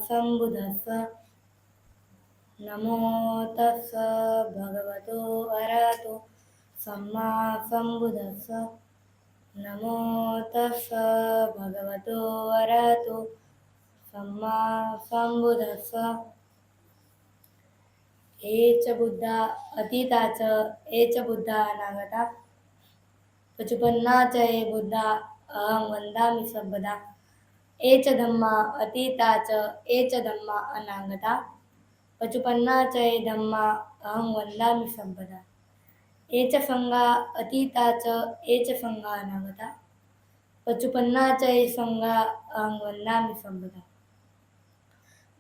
संबुद्धस्स नमो तस्स भगवतो अरहतो सम्मा संबुद्धस्स नमो तस्स भगवतो अरहतो सम्मा संबुद्धस्स H Buddha अतीताच H Buddha अनागता पचुपन्नाच ए बुद्धा अहं वंदामि सर्वदा एच धम्मा अतीताच एच धम्मा अनागता पचुपन्नाच ए धम्मा अहं वंदामि सर्वदा एच संगा अतीताच एच संगा अनागता पचुपन्नाच ए संगा अहं वंदामि सर्वदा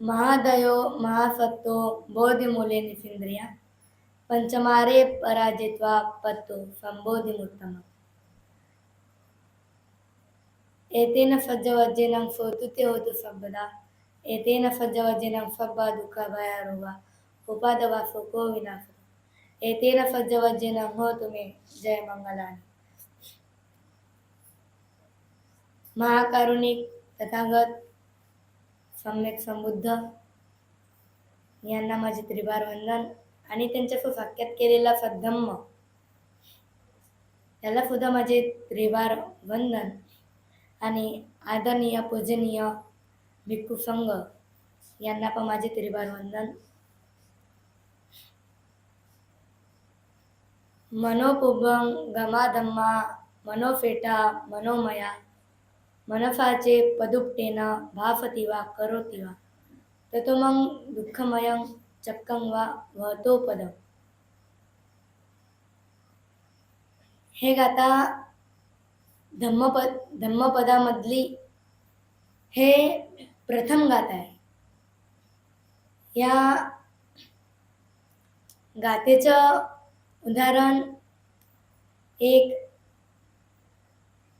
महादयो महासत्तो बोधिमूले निसिंद्रिया पंचमारे पराजित्वा पत्तो संबोधिमुत्तम एतेन सज्जवज्जेनं सोतुते होतु सर्वदा एतेन सज्जवज्जेनं सब्बा दुःखा भयारोगा उपादवा सुखो विनाशो एतेन सज्जवज्जेनं होतु मे जय मंगलानि महाकारुणिक तथागत सम्यक संबुद्ध यांना माझे त्रिवार वंदन आणि त्यांच्या साक्षात केलेला सद्धम्म याला सुद्धा माझे त्रिवार वंदन आणि आदरणीय पूजनीय भिक्खू संघ यांना पण माझे त्रिवार वंदन. मनोपुभं गमाधम्मा मनोफेटा मनोमया मनसाचे पदुपटेन भासति वा करोति वा ततो मग दुःखमयं चक्कं वा वहतो पदम्. हे गाता धम्मपदामधली हे प्रथम गाथा आहे. या गाथेचं उदाहरण एक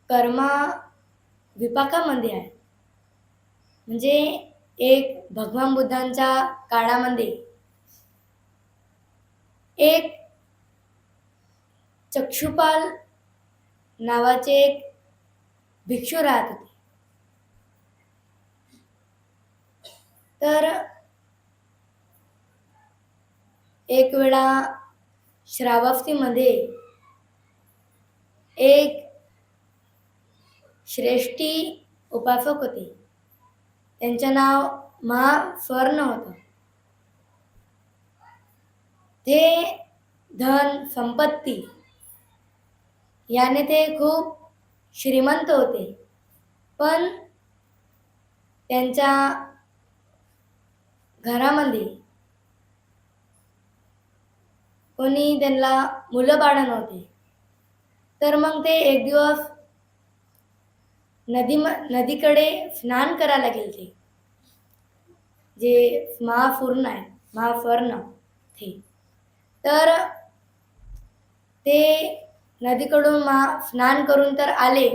कर्मा विपाकामध्ये आहे. म्हणजे एक भगवान बुद्धांच्या काळामध्ये एक चक्षुपाल नावाचे एक भिक्षू राहत होते. तर एक वेळा श्रावस्तीमध्ये एक श्रेष्ठी उपासक होते. त्यांचे नाव महास्वर्ण होतं. ते धन संपत्ती याने ते खूप श्रीमंत होते. पण त्यांच्या घरामध्ये कोणी त्यांना मुलं बाळ नव्हते. तर मग ते एक दिवस नदीकडे स्नान करायला गेले. जे महापूर्ण आहे महास्वर्ण ते. तर ते नदीकडून स्नान करून तर आले.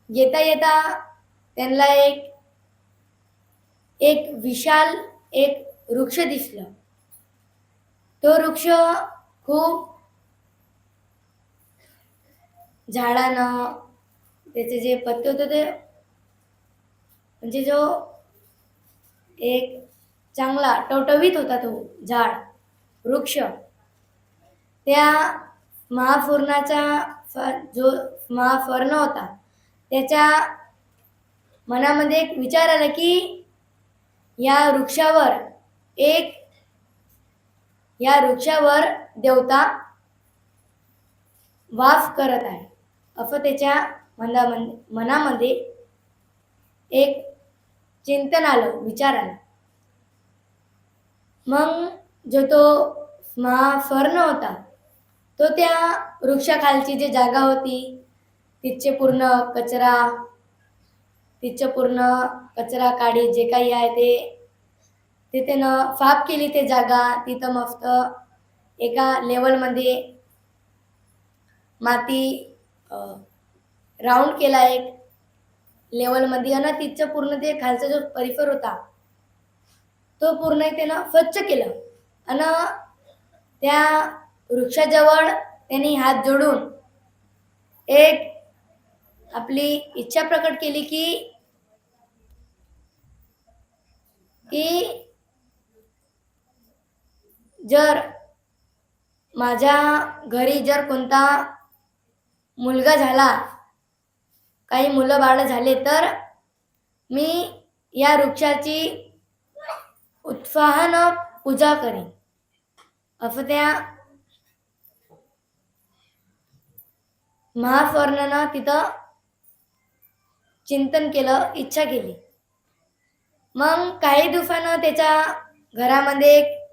येता येता त्यांना एक विशाल एक वृक्ष दिसलं. तो वृक्ष खूप झाडानं त्याचे जे पत्ते होते ते म्हणजे जो एक चांगला टवटवीत होता तो झाड वृक्ष. त्या महापूर्णाचा जो महास्वर्ण होता त्याच्या मनामध्ये एक विचार आला की या वृक्षावर देवता वास करत आहे असं त्याच्या मनामध्ये एक चिंतन आलं विचार आला. मग जो तो महास्वर्ण होता तो त्या वृक्षाखालची जी जागा होती तिचे पूर्ण कचरा काडी जे काही आहे ते त्यानं साफ केली. ते जागा तिथं मस्त एका लेवलमध्ये माती राऊंड केला एक लेवलमध्ये. आणि तिचं पूर्ण ते खालचा जो परिसर होता तो पूर्ण त्यानं स्वच्छ केलं. आणि त्या वृक्षाजवळ त्यांनी हात जोडून एक आपली इच्छा प्रकट केली की की जर माझ्या घरी जर कोणता मुलगा झाला, काही मुलं बाळ झाले, तर मी या वृक्षाची उत्साहानं पूजा करीन, असं त्या महास्वर्णानं तिथं चिंतन केलं, इच्छा केली. मग काही दिवसानं त्याच्या घरामध्ये एक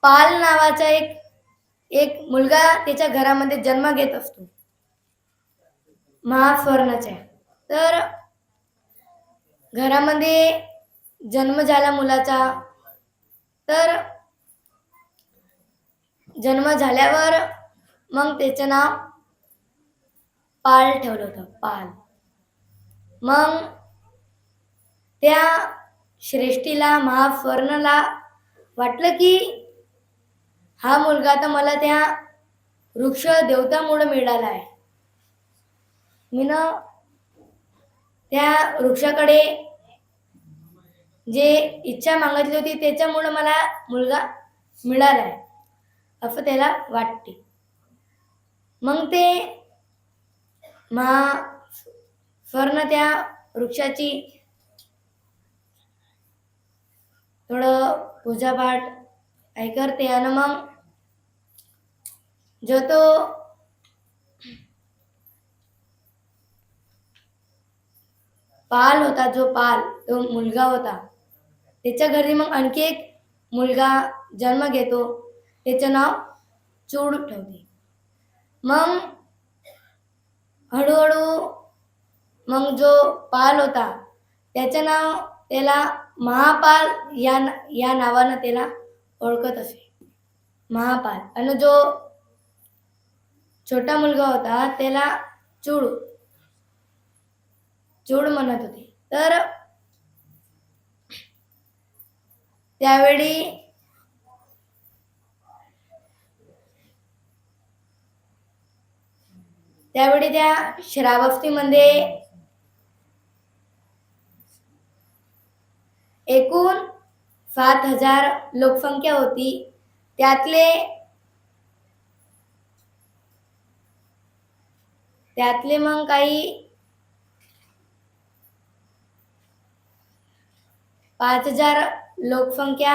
पाल नावाचा एक एक मुलगा त्याच्या घरामध्ये जन्म घेत असतो, महास्वर्णाच्या. तर घरामध्ये जन्म झाला मुलाचा. तर जन्म झाल्यावर मग त्याचं नाव पाल ठेवलं होतं, पाल. मग त्या श्रेष्ठीला, महास्वर्णाला वाटलं की हा मुलगा तर मला त्या वृक्ष देवतामुळे मिळाला आहे. मीनं त्या वृक्षाकडे जे इच्छा मागितली होती त्याच्यामुळे मला मुलगा मिळाला आहे, असं त्याला वाटते. मग ते स्वर्ण त्या वृक्षाची थोडं पूजापाठ काय करते, आणि मग जो तो पाल होता, तो मुलगा होता, त्याच्या घरी मग आणखी एक मुलगा जन्म घेतो, त्याचं नाव चूड ठेवते. मग हळूहळू मग जो पाल होता त्याचं नाव त्याला महापाल या नावानं त्याला ओळखत असे, महापाल. आणि जो छोटा मुलगा होता त्याला चूड चूड म्हणत होते. तर त्यावेळी त्या श्रावस्तीमध्ये एकूण 7,000 लोकसंख्या होती. त्यातले मग काही 5,000 लोकसंख्या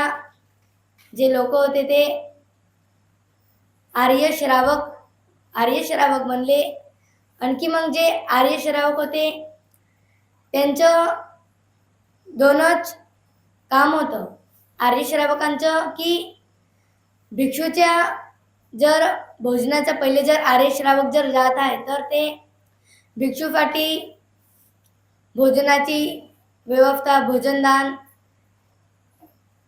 जे लोक होते ते आर्य श्रावक म्हणले. आणखी मग जे आर्य श्रावक होते त्यांचं दोनच काम होतं आर्य श्रावकांचं, की भिक्षूच्या जर भोजनाच्या पहिले जर आर्य श्रावक जर जात आहे तर ते भिक्षूसाठी भोजनाची व्यवस्था, भोजनदान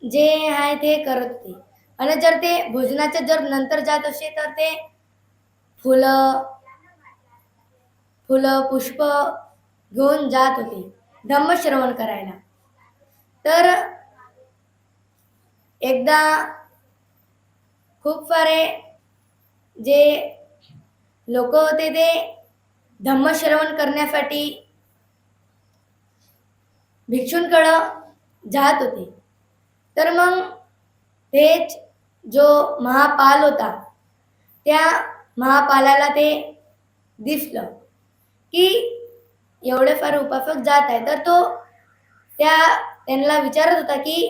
जे आहे ते करत होते. आणि जर ते भोजनाच्या जर नंतर जात असे तर ते फुलं पुष्प घेऊन जात होते धम्मश्रवण करायला. तर एकदा खूप सारे जे लोक होते ते धम्मश्रवण करण्यासाठी भिक्षूंकडं जात होते. तर मग तेच जो महापाल होता त्या महापालाला ते दिसलं की एवढे फार उपासक जात आहे. तर तो त्यांना विचारत होता की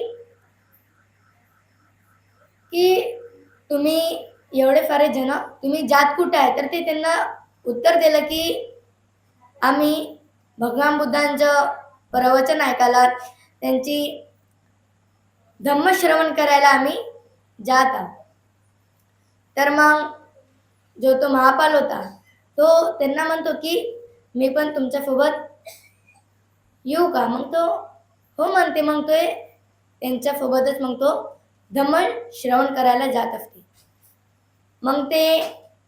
तुम्ही एवढे सारे जण तुम्ही जात कुठे आहे. तर ते त्यांना उत्तर दिलं की आम्ही भगवान बुद्धांचं प्रवचन ऐकायला, त्यांची धम्मश्रवण करायला आम्ही जात आहोत. तर मग जो तो महापाल होता तो त्यांना म्हणतो की मी पण तुमच्यासोबत येऊ का. मग तो हो म्हणते. मग तो त्यांच्यासोबतच मग तो धम्मश्रवण करायला जात असते. मग ते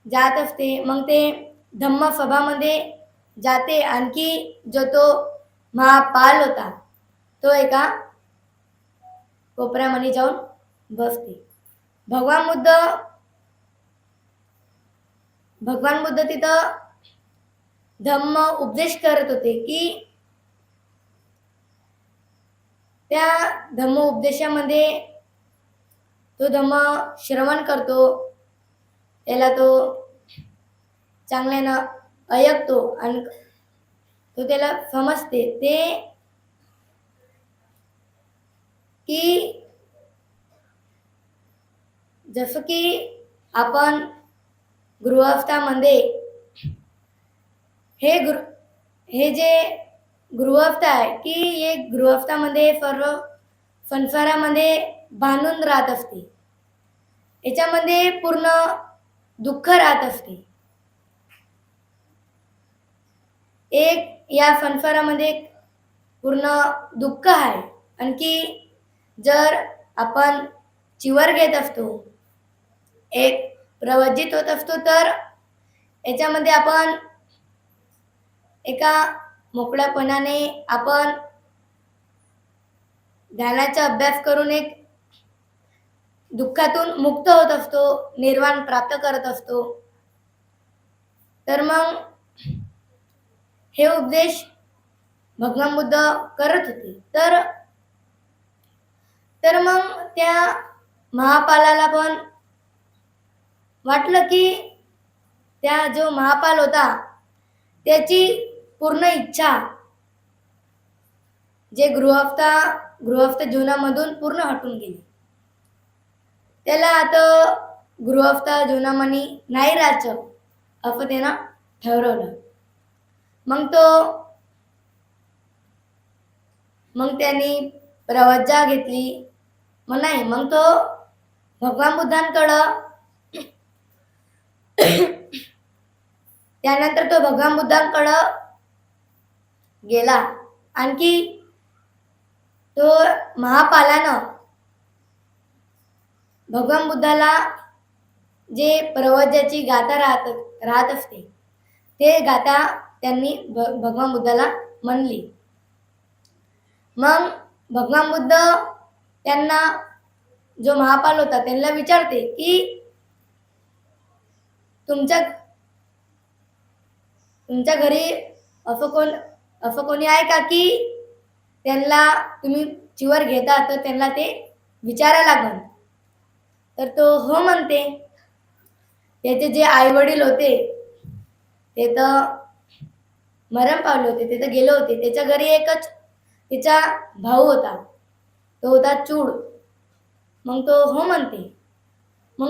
जात असते. मग ते धम्मसभामध्ये जाते. आणखी जो तो महापाल होता तो एका कोपऱ्यामध्ये जाऊन बसते. भगवान बुद्ध तिथं धम्म उपदेश करत होते की त्या धम्म उपदेशामध्ये तो धम्म श्रवण करतो, त्याला तो चांगल्यानं ऐकतो आणि तो त्याला समजते ते की जसं की आपण गृहस्थामध्ये हे जे गृहस्थ आहे की हे गृहस्थामध्ये सर्व संसारामध्ये बांधून राहत असते, याच्यामध्ये पूर्ण दुःख राहत असते. एक या संसारामध्ये पूर्ण दुःख आहे. आणखी जर आपण चिवर घेत असतो, एक प्रवजित होत असतो, तर याच्यामध्ये आपण एका मोकळ्यापणाने आपण ध्यानाचा अभ्यास करून एक दुःखातून मुक्त होत असतो, निर्वाण प्राप्त करत असतो. तर मग हे उपदेश भगवान बुद्ध करत होते. तर मग त्या महापालाला पण वाटलं की त्या जो महापाल होता त्याची पूर्ण इच्छा जे गृहस्थ जीवनामधून पूर्ण हटून गेली. त्याला आता गृहस्थ जीवनामध्ये नाही राहायचं असं त्यानं ठरवलं. मग त्यांनी प्रवज्जा घेतली. मग तो भगवान बुद्धांकडं त्यानंतर तो भगवान बुद्धांकडं गेला. आणखी तो महापालानं भगवान बुद्धाला जे प्रवज्याची गाथा राहत असते ते गाथा त्यांनी भगवान बुद्धाला म्हणली. मग भगवान बुद्ध त्यांना जो महापाल होता त्यांना विचारते की तुमच्या घरी असं कोणी आहे का की त्यांना तुम्ही चिवर घेता, तर त्यांना ते विचारायला लागल. तर तो हो म्हणते. त्याचे जे आई वडील होते ते तर मरण पावले होते, ते तर गेले होते. त्याच्या घरी एकच त्याचा भाऊ होता, तो होता चूड. मग तो हो म्हणते. मग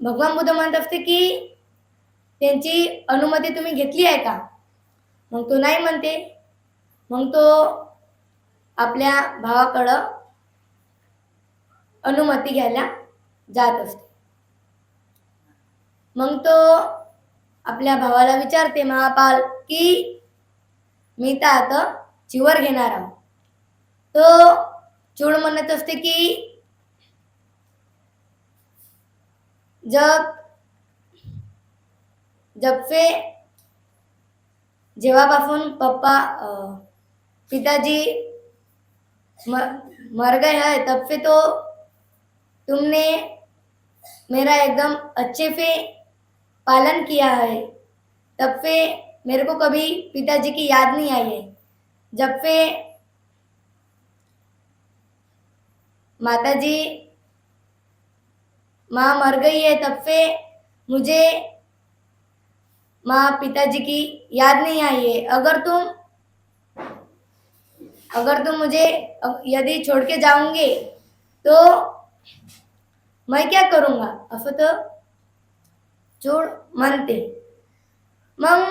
भगवान बुद्ध म्हणत असते की त्यांची अनुमती तुम्ही घेतली आहे का? मग तो नाही म्हणते. मग तो आपल्या भावाकडं अनुमती घ्यायला जात असते. मग तो आपल्या भावाला विचारते महापाल की मी तर आता चिवर घेणार आहोत. तो चूड म्हणत असते की जब से जेव्हापासून पिताजी मर गए हैं तब से तो तुमने मेरा एकदम अच्छे से पालन किया है. तब से मेरे को कभी पिताजी की याद नहीं आई है. जब से माँ मर गई है तब से मुझे माँ पिताजी की याद नहीं आई है. अगर तुम मुझे यदि छोड़ के जाओगे तो मैं क्या करूँगा असं तो चूड म्हणते. मग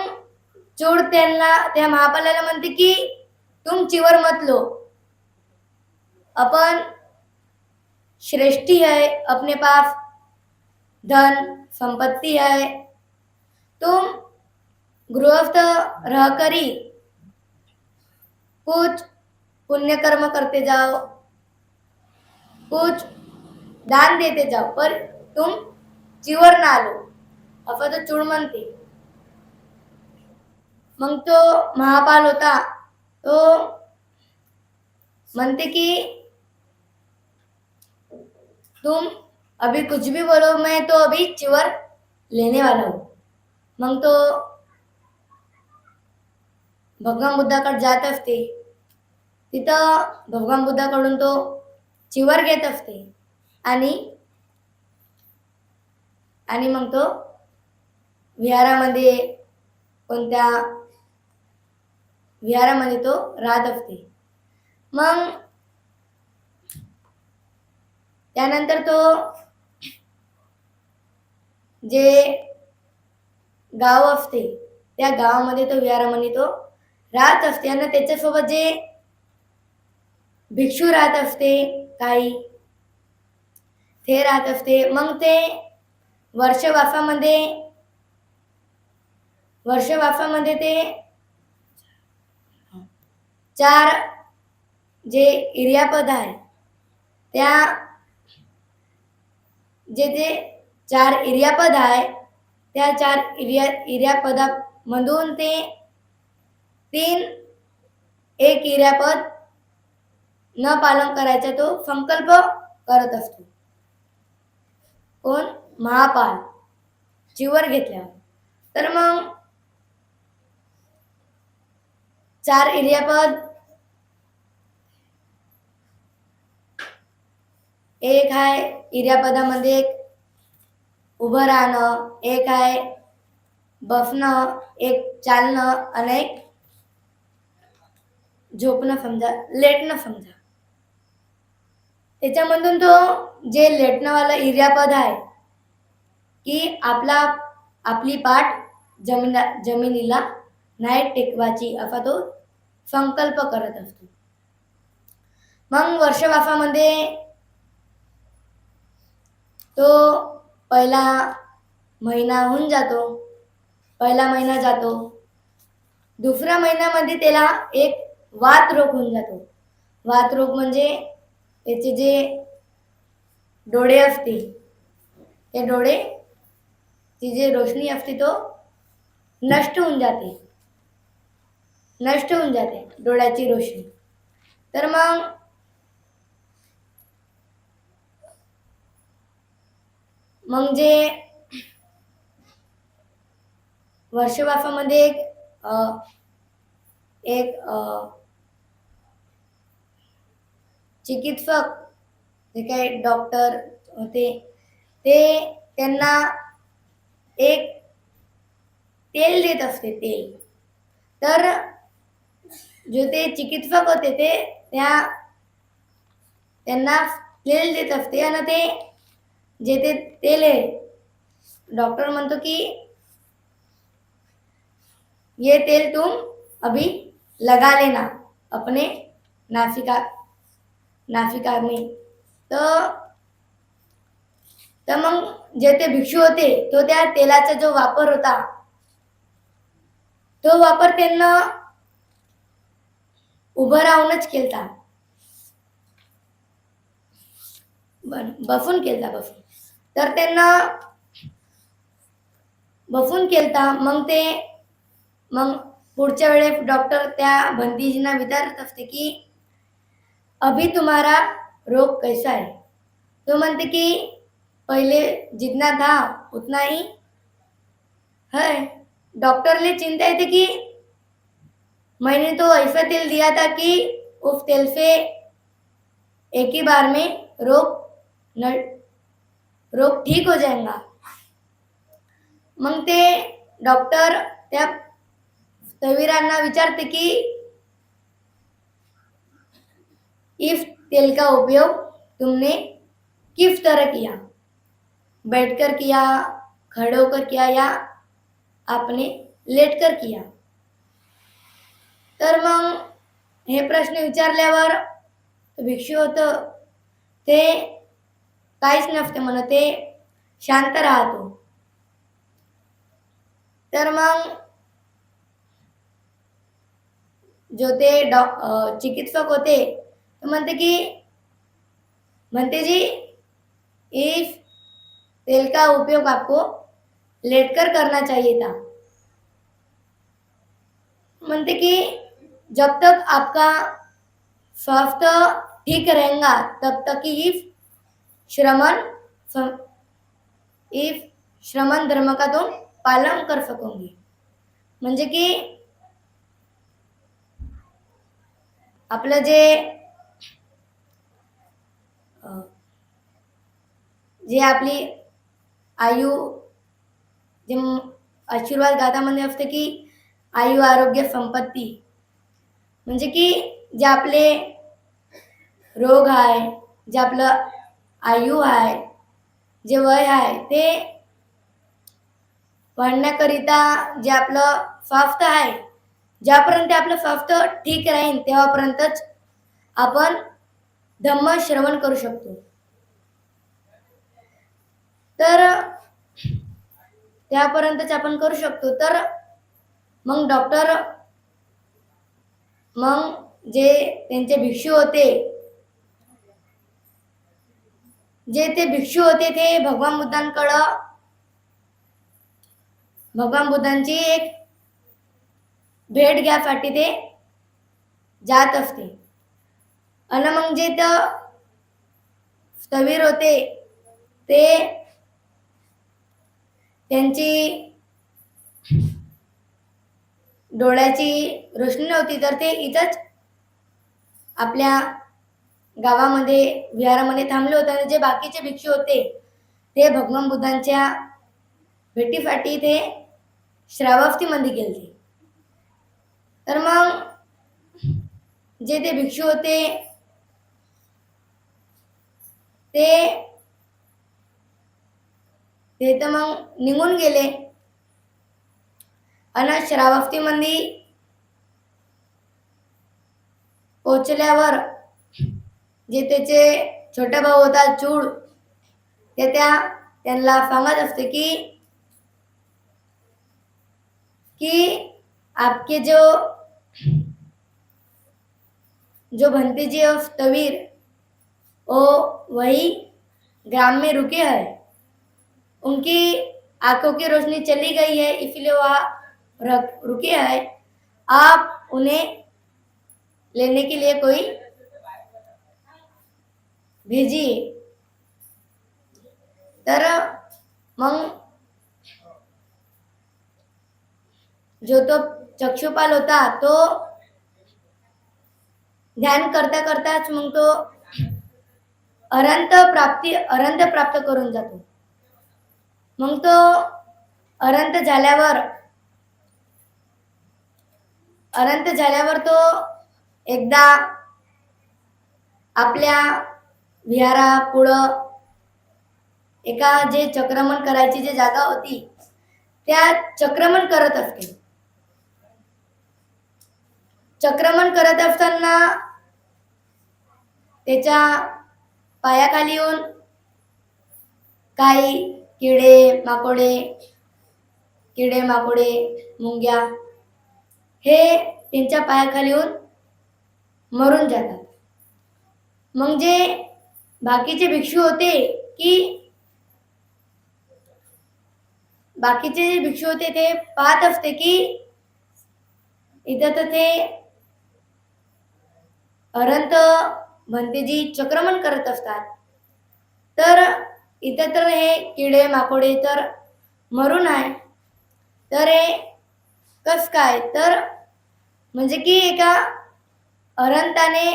चूड त्या महापालाला म्हणते की तुम चिवर मत लो, अपन श्रेष्ठी है, अपने पास धन संपत्ति है, तुम गृहस्थ रहकर ही कुछ पुण्य कर्म करते जाओ, कुछ दान देते जाओ, पर तुम चिवर ना लो असं तो चूड म्हणते. मग तो महापाल होता तो म्हणते की तुम अभी कुछ भी बोलो, मैं तो अभी चिवर लेने वाला हूँ. मग तो भगवान बुद्धाकडे जात असते. तिथं भगवान बुद्धाकडून तो चिवर घेत असते आणि आणि मग तो विहारामध्ये कोणत्या विहारामध्ये तो राहत असते. मग त्यानंतर तो जे गाव असते त्या गावामध्ये तो विहारामध्ये तो राहत असते आणि त्याच्यासोबत जे भिक्षू राहत असते काही ते राहत असते. मग ते वर्षवासामध्ये ते 4 जे इर्यापद आहे त्या जे 4 इर्यापद आहे त्या 4 इर्यापदामधून ते 3 एक इर्यापद न पालन करायचा तो संकल्प करत असतो. कोण? महापाल चिवर घेतल्यावर. तर मग 4 इर्यापद एक आहे इर्यापदामध्ये एक उभं राहणं, एक आहे बसणं, एक चालणं आणि एक झोपणं समजा, लेटणं समजा. त्याच्यामधून तो जे लेटणंवाला इर्यापद आहे की आपली पाठ जमिनीला नाही टेकवायची असा तो संकल्प करत असतो. मग वर्षवासामध्ये तो पहिला महिना होऊन जातो, पहिला महिना जातो. दुसऱ्या महिन्यामध्ये त्याला एक वात रोग होऊन जातो. वात रोग म्हणजे त्याचे जे डोळे असते ते ती जे रोशनी असते तो नष्ट होऊन जाते डोळ्याची रोशनी. तर मग जे वर्षवासामध्ये एक चिकित्सक जे काही डॉक्टर होते ते त्यांना एक तेल देत असते तेल. तर जो ते चिकित्सक होते ते त्यांना तेल देत असते आणि ते जे ते तेल आहे डॉक्टर म्हणतो की ये तेल तुम अभी लगा लेना अपने नासिका में. तर मग जे ते भिक्षू होते तो त्या तेलाचा जो वापर होता तो वापर त्यांना उभं राहूनच केलता, बसून केलता. तर त्यांना बसून केलता. मग पुढच्या वेळेस डॉक्टर त्या बंदीजींना विचारत असते की अभी तुम्हारा रोग कैसा है. तो म्हणते की पहले जितना था उतना ही है. डॉक्टरले चिंता येते की मैंने तो ऐसा तेल दिया था कि उस तेल से एक ही बार में रोग ठीक हो जाएगा. मग ते डॉक्टर त्या तवीरांना विचारते की इस तेल का उपयोग तुमने किस तरह किया, बैठकर किया, खड़े होकर किया या आपने लेटकर किया. तर मग हे प्रश्न विचारल्यावर भिक्षू होतं ते काहीच नसते म्हणत, ते शांत राहतो. तर मग जो ते चिकित्सक होते तो म्हणते जी इस तेल का उपयोग आपको लेटकर करना चाहिए था. म्हणते की जब तक आपका स्वास्थ्य ठीक रहेगा तब तक ही इस श्रमण धर्म का तुम पालन कर सकोगे. म्हणजे की आपलं जे अ, जे आपली आयु जे आशीर्वाद गाथामध्ये असते की आयु आरोग्य संपत्ती, म्हणजे की जे आपले रोग आहे, जे आपलं आयु आहे, जे वय आहे ते वाढण्याकरिता जे आपलं स्वास्थ्य आहे, ज्यापर्यंत आपलं स्वास्थ्य ठीक राहील तेव्हापर्यंतच आपण धम्म श्रवण करू शकतो. तर त्यापर्यंतच आपण करू शकतो. तर मग डॉक्टर मग जे त्यांचे भिक्षू होते, जे ते भिक्षू होते ते भगवान बुद्धांची एक भेट घ्यासाठी ते जात असते. आणि मग जे स्थवीर होते ते त्यांची डोळ्याची रोशनी नव्हती, तर ते इथंच आपल्या गावामध्ये विहारामध्ये थांबले होते. आणि जे बाकीचे भिक्षू होते ते भगवान बुद्धांच्या भेटीसाठी ते श्रावस्तीमध्ये गेले. तर मग जे ते भिक्षू होते ते ते तर मग निघून गेले. आणि श्रावस्तीमध्ये पोचल्यावर जे त्याचे छोटा भाऊ होता चूड, ते त्यांना सांगत असते की आपके जो भंते जी और तवीर वो वही ग्राम में रुके हैं, उनकी आंखों की रोशनी चली गई है, इसलिए वह रुके हैं। आप उन्हें लेने के लिए कोई भेजिए. तर मग जो तो चक्षुपाल होता तो ध्यान करता करताच मग तो अरंत प्राप्त करून जातो. मग तो अरंत झाल्यावर तो एकदा आपल्या विहारापुढं एका जे चक्रमण करायची जे जागा होती त्या चक्रमण करत असते. चक्रमण करत असताना त्याच्या पायाखाली येऊन काही किडे माकोडे मुंग्या हे त्यांच्या पायाखाली येऊन मरून जातात. मग जे बाकीचे भिक्षू होते ते पाहत असते की इथं तर ते अरंत भंतेजी चक्रमण करत असतात, तर इथं तर हे किडे माकोडे तर मरून आहे. तर हे कस काय? तर म्हणजे की एका अरंताने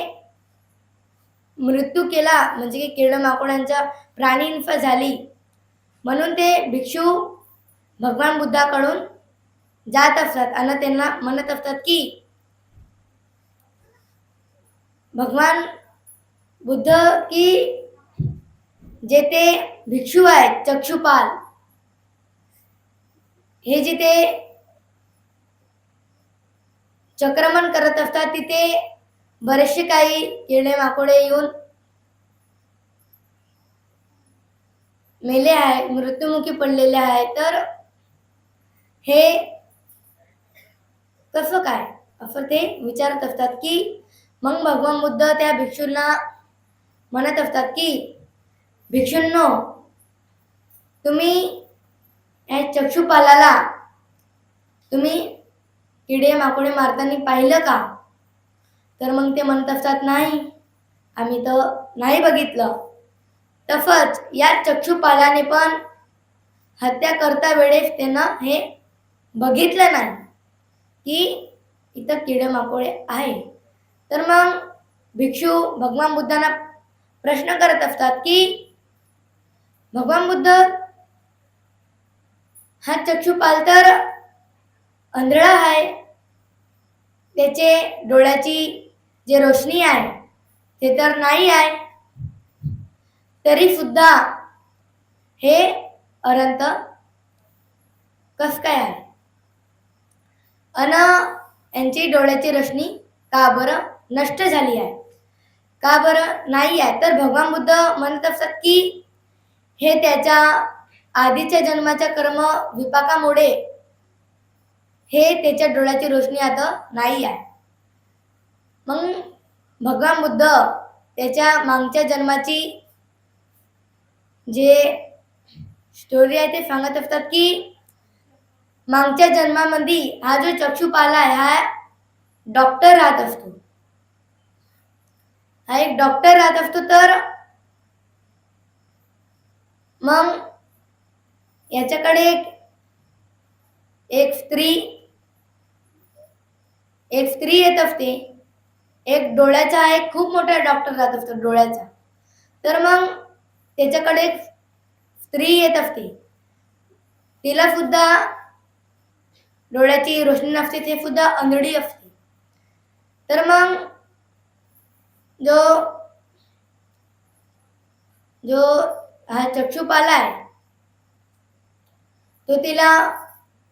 मृत्यू केला, म्हणजे की किड माकोडांच्या प्राणीहिंसा झाली, म्हणून ते भिक्षू भगवान बुद्धाकडून जात असतात आणि त्यांना म्हणत असतात की भगवान बुद्ध की जे ते भिक्षू आहेत चक्षुपाल, हे जिथे चक्रमण करत असतात तिथे बरेचसे काही किडे माकोडे येऊन मेले आहे, मृत्युमुखी पडलेले आहे. तर हे कसं काय असं ते विचारत असतात की मग भगवान बुद्ध त्या भिक्षूंना म्हणत असतात की भिक्षूंनो, तुम्ही या चक्षुपालाला तुम्ही किडे माकोडे मारताना पाहिलं का? तर मग ते म्हणत असतात नाही, आम्ही तर नाही बघितलं. तसंच या चक्षुपालाने पण हत्या करता वेळेस त्यानं हे बघितलं नाही की इथं किडे माकोडे आहे. तर मग भिक्षू भगवान बुद्धांना प्रश्न करत असतात की भगवान बुद्ध, हा चक्षुपाल तर आंधळा आहे, त्याचे डोळ्याची जे रोशनी आहे ते तर नाही आहे, तरी सुद्धा हे अनंत कस काय आहे? अन यांची डोळ्याची रोशनी का बरं नष्ट झाली आहे, का बरं नाही आहे? तर भगवान बुद्ध म्हणत असतात की हे त्याच्या आधीच्या जन्माच्या कर्म विपाकामुळे हे त्याच्या डोळ्याची रोशनी आता नाही आहे. मग भगवान बुद्ध त्याच्या मागच्या जन्माची जे स्टोरी आहे ते सांगत असतात की मागच्या जन्मामध्ये हा जो चक्षुपाला आहे हा डॉक्टर राहत असतो, हा एक डॉक्टर राहत असतो. तर मग याच्याकडे एक स्त्री येत असते. एक डोळ्याचा एक खूप मोठा डॉक्टर राहत असतो डोळ्याचा. तर मग त्याच्याकडे एक स्त्री येत असते, तिला सुद्धा डोळ्याची रोशनी नसते, ते सुद्धा आंधळी असते. तर मग जो जो हा चक्षुपाला आहे तो तिला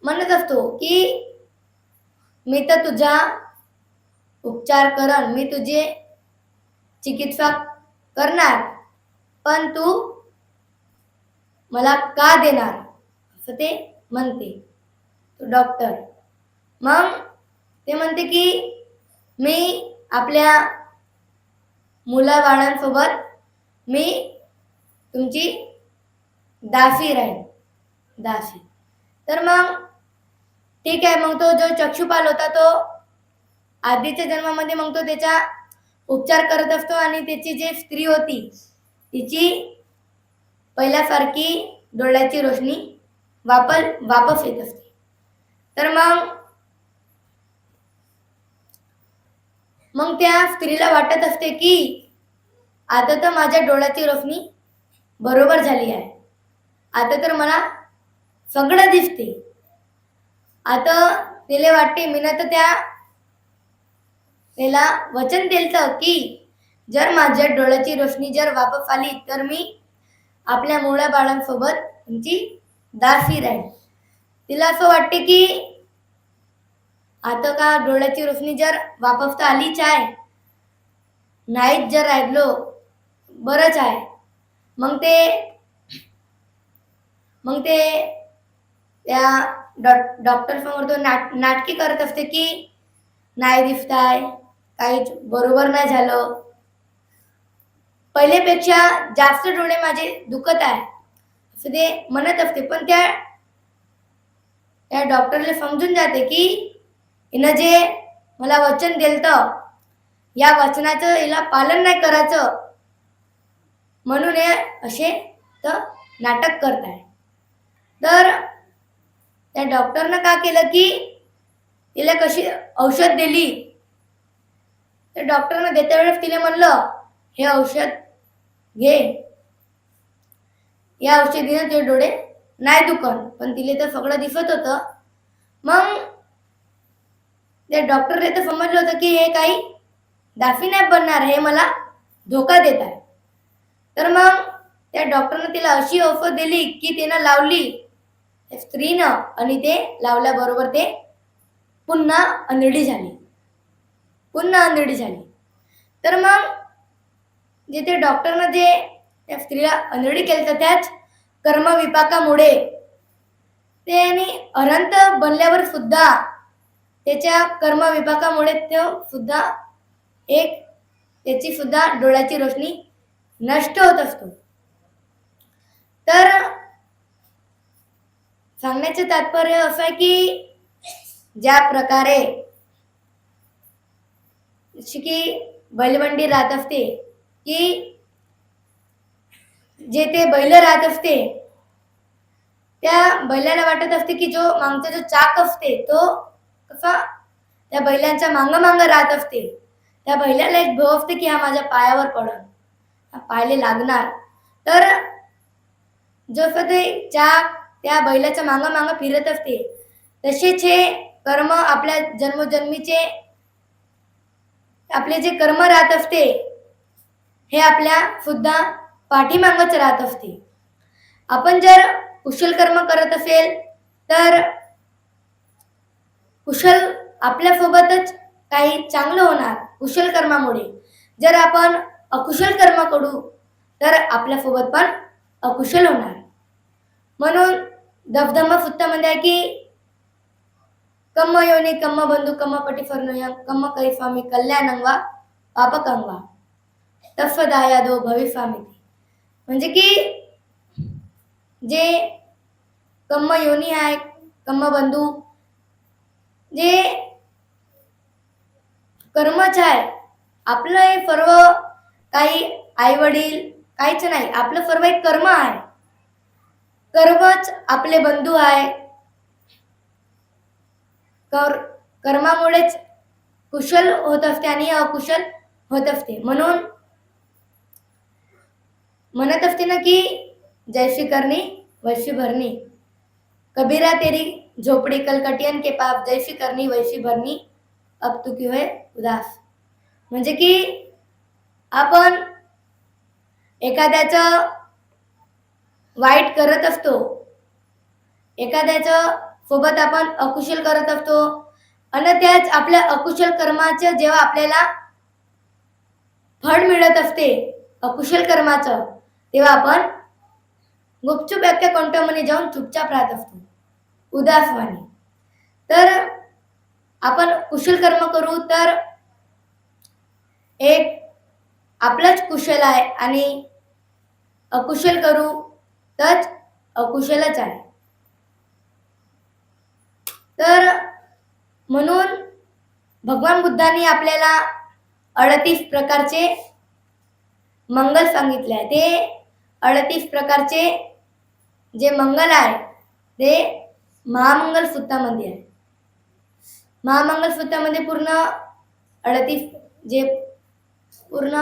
म्हणत असतो की मी तर तुझा उपचार करन, मी तुझे चिकित्सा करणार, पण तू मला का देणार, असं ते म्हणते तो डॉक्टर. मग ते म्हणते की मी आपल्या मुलाबाळांसोबत मी तुमची दासी राहील, दासी. तर मग ठीक आहे. मग तो जो चक्षुपाल होता तो आधीच्या जन्मामध्ये मग तो त्याचा उपचार करत असतो आणि त्याची जी स्त्री होती तिची पहिल्यासारखी डोळ्याची रोशनी वापस येत असते. तर मग त्या स्त्रीला वाटत असते की आता तर माझ्या डोळ्याची रोशनी बरोबर झाली आहे, आता तर मला सगळं दिसते. आता तिला वाटते मी ना तर त्याला वचन दिलं की जर माझ्या डोळ्याची रोशनी जर वापस आली तर मी आपल्या मुळा बाळांसोबत तुमची दासी राहील. तिला असं वाटते की आता का डोळ्याची रोशनी जर वापस तर आलीच आहे, नाहीच जर राहिलो बरंच आहे. मग ते त्या डॉक्टर समोर तो नाटकी करत असते की नाही दिसताय, काहीच बरोबर नाही झालं, पहिलेपेक्षा जास्त डोळे माझे दुखत आहे, असं ते म्हणत असते. पण त्या डॉक्टरला समजून जाते की हिनं जे मला वचन दिलं या वचनाचं हिला पालन नाही करायचं, म्हणून हे असे तर नाटक करत आहे. तर त्या डॉक्टरनं का केलं की तिला कशी औषध दिली. तर डॉक्टरनं देत्या वेळेस तिला म्हणलं हे औषध घे, या औषधीनं ते डोळे नाही दुखन, पण तिला तर सगळं दिसत होतं. मग त्या डॉक्टरने तर समजलं होतं की हे काही दासी नाही बनणार, हे मला धोका देत आहे. तर मग त्या डॉक्टरने तिला अशी औषध दिली की तिनं लावली स्त्रीनं, आणि ते लावल्याबरोबर ते पुन्हा आंधळी झाली. तर मग जे ते डॉक्टरनं जे त्या स्त्रीला आंधळी केलं तर त्याच कर्मविपाकामुळे ते आणि अनंत बनल्यावर सुद्धा त्याच्या कर्मविपाकामुळे तो सुद्धा त्याची सुद्धा डोळ्याची रोशनी नष्ट होत असतो. तर सांगण्याचे तात्पर्य असं आहे की ज्या प्रकारे की बैलबंडी राहत असते की जे ते बैल राहत असते त्या बैलाला वाटत असते की जो मागचा जो चाक असते तो कसा त्या बैलांच्या मांग राहत असते. त्या बैलाला एक भीव असते की हा माझ्या पायावर पडल, पायाला लागणार. तर जसं ते त्या बैलाच्या मागं मागं फिरत असते, तसेच हे कर्म आपल्या जन्मोजन्मीचे आपले जे कर्म राहत असते हे आपल्या सुद्धा पाठीमागच राहत असते. आपण जर कुशल कर्म करत असेल तर कुशल आपल्यासोबतच काही चांगलं होणार कुशल कर्मामुळे. जर आपण अकुशल कर्म करू तर आपल्यासोबत पण अकुशल होणार. म्हणून दफधम्म सुत्तामध्ये आहे की कम्म योनी कम्म बंधू कम्म पटी फर्नुया कम्म करी स्वामी कल्याणंगवा पापकंगवा तत्सदायादो भविस्वामी. म्हणजे की जे कम्म योनी आहे, कम्म बंधू, जे कर्मच आहे, आपलं हे सर्व काही आई वडील काहीच नाही, आपलं सर्व एक कर्म आहे. कर्मच आपले बंधू आहे. कर्मामुळेच कुशल होत असते आणि अकुशल होत असते. म्हणून म्हणत असते ना की जैसी करनी वैसी भरनी. कबीरा तेरी झोपडी कलकटियन के पाप, जैसी करनी वैसी भरनी, अब तू क्यों है उदास. म्हणजे की आपण एखाद्याचं वाईट करत असतो, एखाद्याचं सोबत आपण अकुशल करत असतो आणि त्याच आपल्या अकुशल कर्माचं जेव्हा आपल्याला फळ मिळत असते अकुशल कर्माचं, तेव्हा आपण गुपचूप एका कोणत्यामध्ये जाऊन चुपचाप राहत असतो उदासवाणी. तर आपण कुशल कर्म करू तर एक आपलंच कुशल आहे आणि अकुशल करू तर अकुशलच आहे. तर म्हणून भगवान बुद्धांनी आपल्याला 38 प्रकारचे मंगल सांगितले आहे. ते 38 प्रकारचे जे मंगल आहे ते महामंगल सूत्रामध्ये आहे. महामंगल सूत्रामध्ये पूर्ण 38 जे पूर्ण